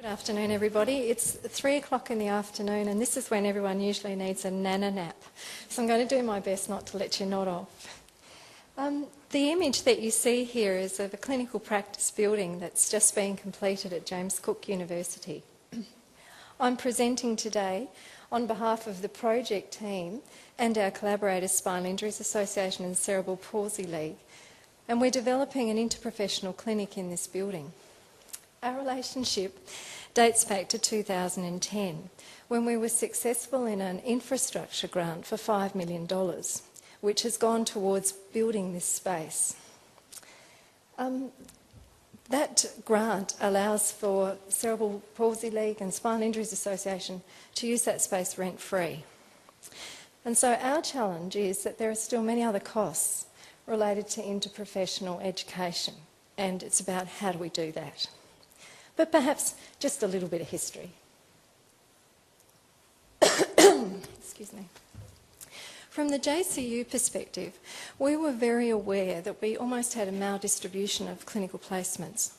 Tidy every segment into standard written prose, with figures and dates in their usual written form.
Good afternoon, everybody. It's 3 o'clock in the afternoon, and this is when everyone usually needs a nana nap. So I'm going to do my best not to let you nod off. The image that you see here is of a clinical practice building that's just been completed at James Cook University. I'm presenting today on behalf of the project team and our collaborators, Spinal Injuries Association and Cerebral Palsy League, and we're developing an interprofessional clinic in this building. Our relationship dates back to 2010, when we were successful in an infrastructure grant for $5 million, which has gone towards building this space. That grant allows for Cerebral Palsy League and Spinal Injuries Association to use that space rent-free. And so our challenge is that there are still many other costs related to interprofessional education, and it's about how do we do that. But perhaps just a little bit of history. Excuse me. From the JCU perspective, we were very aware that we almost had a maldistribution of clinical placements,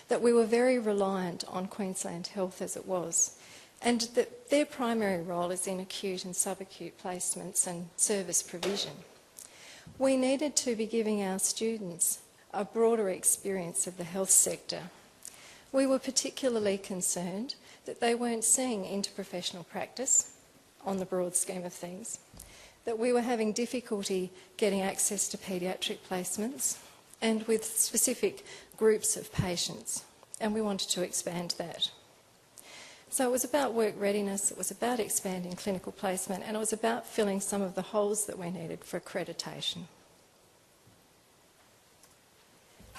that we were very reliant on Queensland Health as it was, and that their primary role is in acute and subacute placements and service provision. We needed to be giving our students a broader experience of the health sector. We were particularly concerned that they weren't seeing interprofessional practice on the broad scheme of things, that we were having difficulty getting access to paediatric placements and with specific groups of patients, and we wanted to expand that. So it was about work readiness, it was about expanding clinical placement, and it was about filling some of the holes that we needed for accreditation.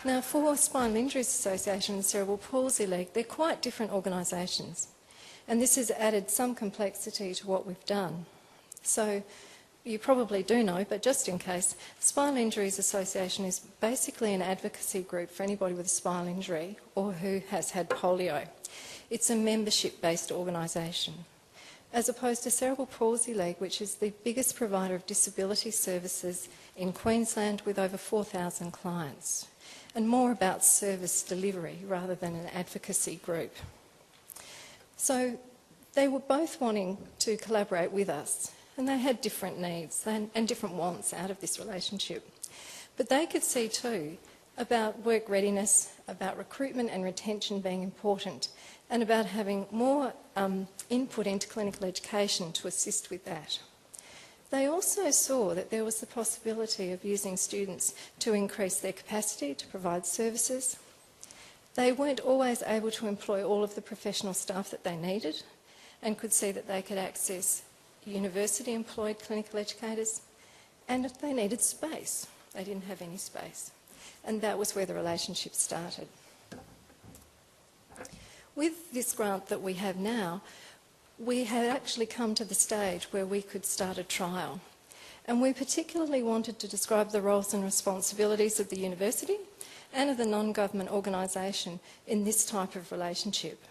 Now, for Spinal Injuries Association and Cerebral Palsy League, they're quite different organisations, and this has added some complexity to what we've done. So you probably do know, but just in case, Spinal Injuries Association is basically an advocacy group for anybody with a spinal injury or who has had polio. It's a membership-based organisation, as opposed to Cerebral Palsy League, which is the biggest provider of disability services in Queensland with over 4,000 clients, and more about service delivery rather than an advocacy group. So they were both wanting to collaborate with us, and they had different needs and different wants out of this relationship. But they could see too about work readiness, about recruitment and retention being important, and about having more input into clinical education to assist with that. They also saw that there was the possibility of using students to increase their capacity to provide services. They weren't always able to employ all of the professional staff that they needed, and could see that they could access university-employed clinical educators, and if they needed space. They didn't have any space. And that was where the relationship started. With this grant that we have now, we had actually come to the stage where we could start a trial. And we particularly wanted to describe the roles and responsibilities of the university and of the non-government organisation in this type of relationship.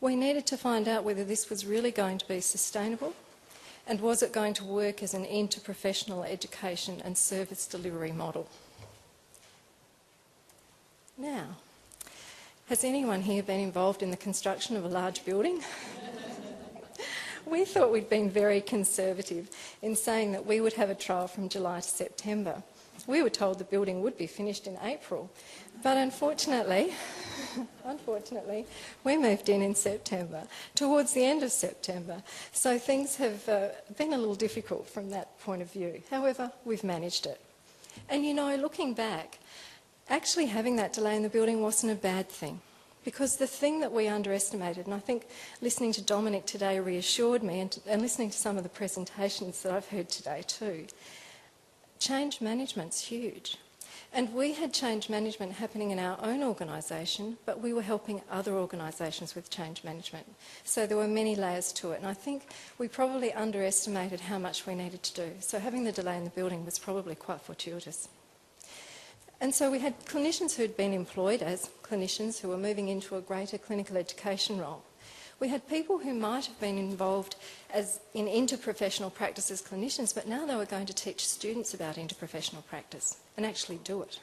We needed to find out whether this was really going to be sustainable, and was it going to work as an interprofessional education and service delivery model. Now, has anyone here been involved in the construction of a large building? We thought we'd been very conservative in saying that we would have a trial from July to September. We were told the building would be finished in April, but unfortunately, we moved in September, towards the end of September, so things have been a little difficult from that point of view. However, we've managed it. And you know, looking back, actually having that delay in the building wasn't a bad thing, because the thing that we underestimated, and I think listening to Dominic today reassured me, and listening to some of the presentations that I've heard today too, change management's huge. And we had change management happening in our own organisation, but we were helping other organisations with change management. So there were many layers to it, and I think we probably underestimated how much we needed to do. So having the delay in the building was probably quite fortuitous. And so we had clinicians who had been employed as clinicians who were moving into a greater clinical education role. We had people who might have been involved as in interprofessional practice as clinicians, but now they were going to teach students about interprofessional practice and actually do it.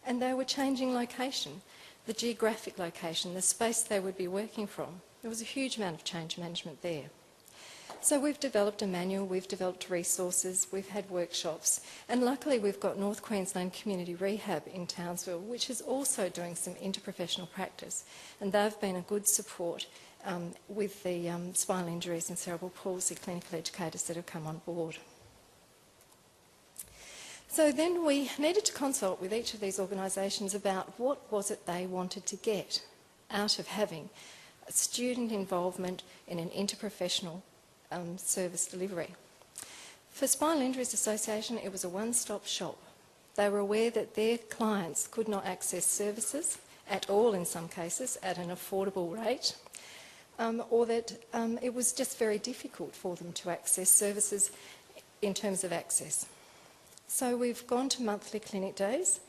And they were changing location. the geographic location, the space they would be working from. There was a huge amount of change management there. So we've developed a manual, we've developed resources, we've had workshops, and luckily we've got North Queensland Community Rehab in Townsville, which is also doing some interprofessional practice, and they've been a good support with the spinal injuries and cerebral palsy clinical educators that have come on board. So then we needed to consult with each of these organisations about what was it they wanted to get out of having student involvement in an interprofessional service delivery. For Spinal Injuries Association, it was a one-stop shop. They were aware that their clients could not access services at all in some cases at an affordable rate, or that it was just very difficult for them to access services in terms of access. So we've gone to monthly clinic days,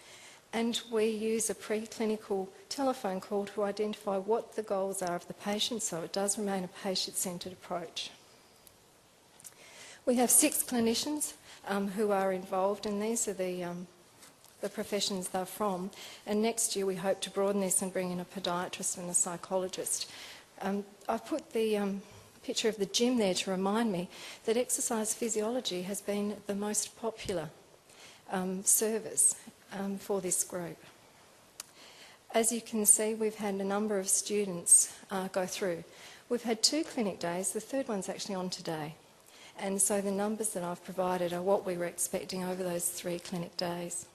and we use a preclinical telephone call to identify what the goals are of the patient, so it does remain a patient-centred approach. We have 6 clinicians who are involved, and these are the professions they're from. And next year we hope to broaden this and bring in a podiatrist and a psychologist. I've put the picture of the gym there to remind me that exercise physiology has been the most popular service for this group. As you can see, we've had a number of students go through. We've had 2 clinic days, the third one's actually on today. And so the numbers that I've provided are what we were expecting over those 3 clinic days.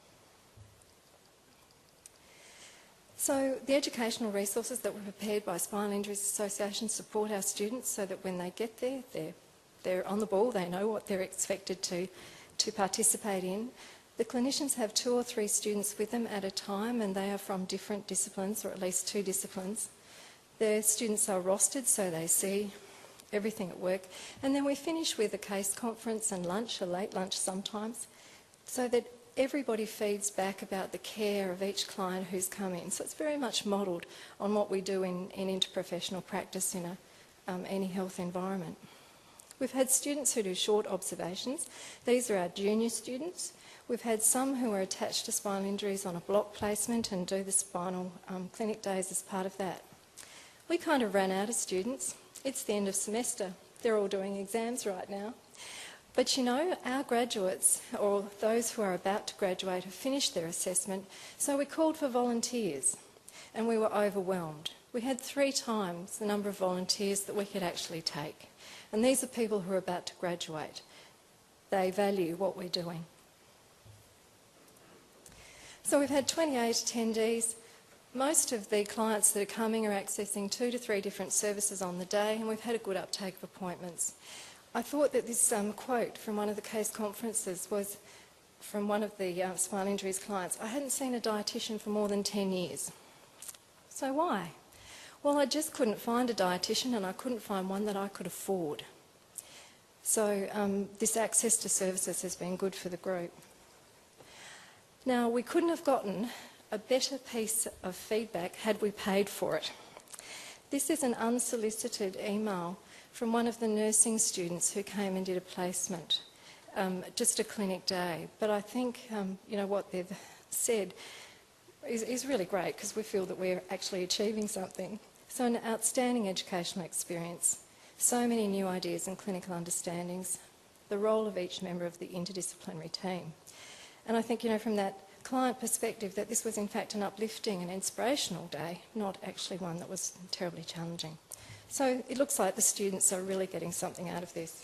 So the educational resources that were prepared by Spinal Injuries Association support our students so that when they get there, they're on the ball, they know what they're expected to participate in. The clinicians have 2 or 3 students with them at a time, and they are from different disciplines, or at least 2 disciplines. The students are rostered so they see everything at work, and then we finish with a case conference and lunch, a late lunch sometimes, so that everybody feeds back about the care of each client who's come in. So it's very much modelled on what we do in interprofessional practice in any health environment. We've had students who do short observations. These are our junior students. We've had some who are attached to spinal injuries on a block placement and do the spinal clinic days as part of that. We kind of ran out of students. It's the end of semester. They're all doing exams right now. But you know, our graduates, or those who are about to graduate, have finished their assessment, so we called for volunteers, and we were overwhelmed. We had 3 times the number of volunteers that we could actually take. And these are people who are about to graduate. They value what we're doing. So we've had 28 attendees. Most of the clients that are coming are accessing 2 to 3 different services on the day, and we've had a good uptake of appointments. I thought that this quote from one of the case conferences was from one of the spinal injuries clients. I hadn't seen a dietitian for more than 10 years. So why? Well, I just couldn't find a dietitian, and I couldn't find one that I could afford. So this access to services has been good for the group. Now, we couldn't have gotten a better piece of feedback had we paid for it. This is an unsolicited email from one of the nursing students who came and did a placement, just a clinic day. But I think you know, what they've said is really great, because we feel that we're actually achieving something. So an outstanding educational experience, so many new ideas and clinical understandings, the role of each member of the interdisciplinary team. And I think, you know, from that client perspective, that this was in fact an uplifting and inspirational day, not actually one that was terribly challenging. So it looks like the students are really getting something out of this.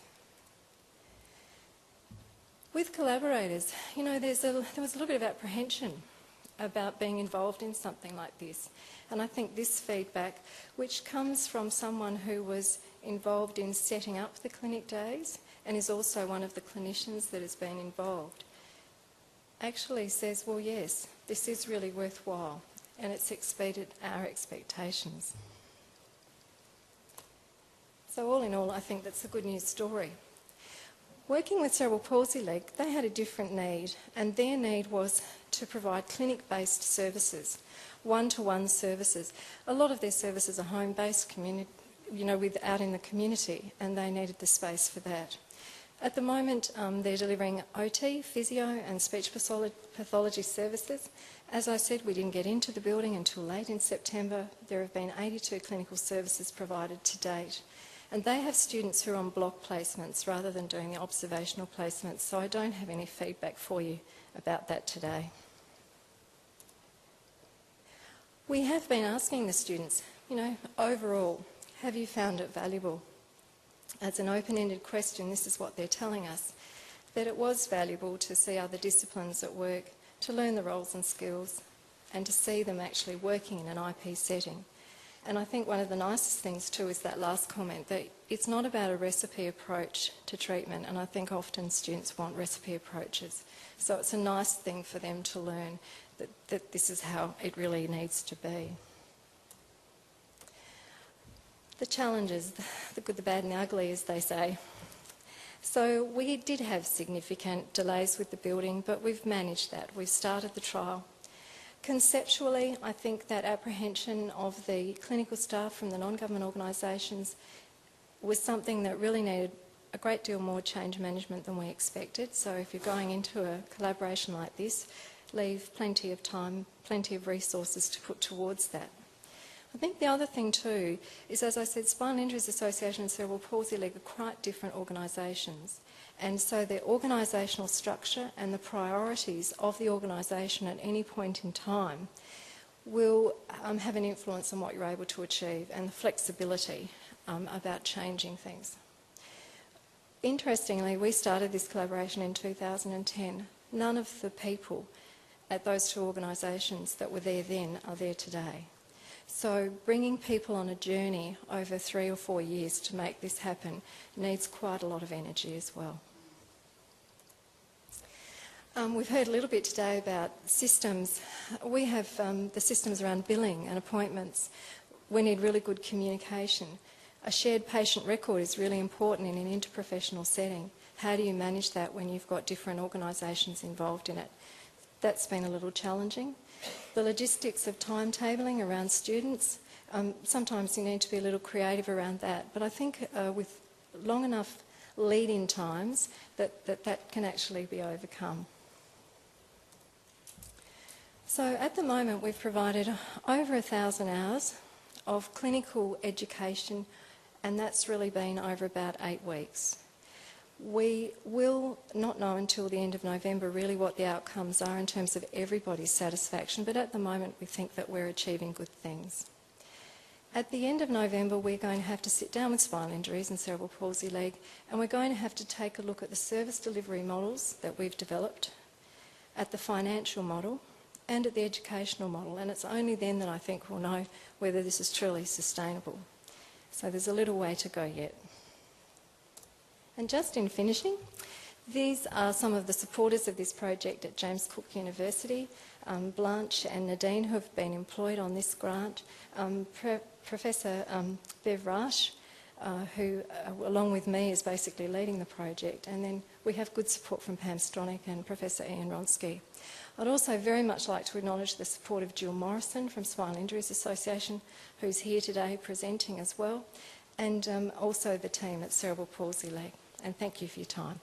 With collaborators, you know, there was a little bit of apprehension about being involved in something like this. And I think this feedback, which comes from someone who was involved in setting up the clinic days and is also one of the clinicians that has been involved, actually says, well, yes, this is really worthwhile, and it's exceeded our expectations. So all in all, I think that's a good news story. Working with Cerebral Palsy League, they had a different need, and their need was to provide clinic-based services, one-to-one services. A lot of their services are home-based, out in the community, and they needed the space for that. At the moment, they're delivering OT, physio and speech pathology services. As I said, we didn't get into the building until late in September. There have been 82 clinical services provided to date. And they have students who are on block placements rather than doing the observational placements, so I don't have any feedback for you about that today. We have been asking the students, overall, have you found it valuable? As an open-ended question, this is what they're telling us, that it was valuable to see other disciplines at work, to learn the roles and skills, and to see them actually working in an IP setting. And I think one of the nicest things too is that last comment, that it's not about a recipe approach to treatment, and I think often students want recipe approaches. So it's a nice thing for them to learn that this is how it really needs to be. The challenges, the good, the bad and the ugly, as they say. So we did have significant delays with the building, but we've managed that. We've started the trial. Conceptually, I think that apprehension of the clinical staff from the non-government organisations was something that really needed a great deal more change management than we expected. So if you're going into a collaboration like this, leave plenty of time, plenty of resources to put towards that. I think the other thing too is, as I said, Spinal Injuries Association and Cerebral Palsy League are quite different organisations. And so their organisational structure and the priorities of the organisation at any point in time will have an influence on what you're able to achieve, and the flexibility about changing things. Interestingly, we started this collaboration in 2010. None of the people at those two organisations that were there then are there today. So bringing people on a journey over 3 or 4 years to make this happen needs quite a lot of energy as well. We've heard a little bit today about systems. We have the systems around billing and appointments. We need really good communication. A shared patient record is really important in an interprofessional setting. How do you manage that when you've got different organisations involved in it? That's been a little challenging. The logistics of timetabling around students, sometimes you need to be a little creative around that, but I think with long enough lead-in times that can actually be overcome. So at the moment we've provided over 1,000 hours of clinical education, and that's really been over about 8 weeks. We will not know until the end of November really what the outcomes are in terms of everybody's satisfaction, but at the moment we think that we're achieving good things. At the end of November we're going to have to sit down with Spinal Injuries and Cerebral Palsy League, and we're going to have to take a look at the service delivery models that we've developed, at the financial model and at the educational model, and it's only then that I think we'll know whether this is truly sustainable. So there's a little way to go yet. And just in finishing, these are some of the supporters of this project at James Cook University, Blanche and Nadine, who have been employed on this grant, Professor Bev Rash, who along with me is basically leading the project, and then we have good support from Pam Stronach and Professor Ian Ronsky. I'd also very much like to acknowledge the support of Jill Morrison from Spinal Injuries Association, who's here today presenting as well, and also the team at Cerebral Palsy League. And thank you for your time.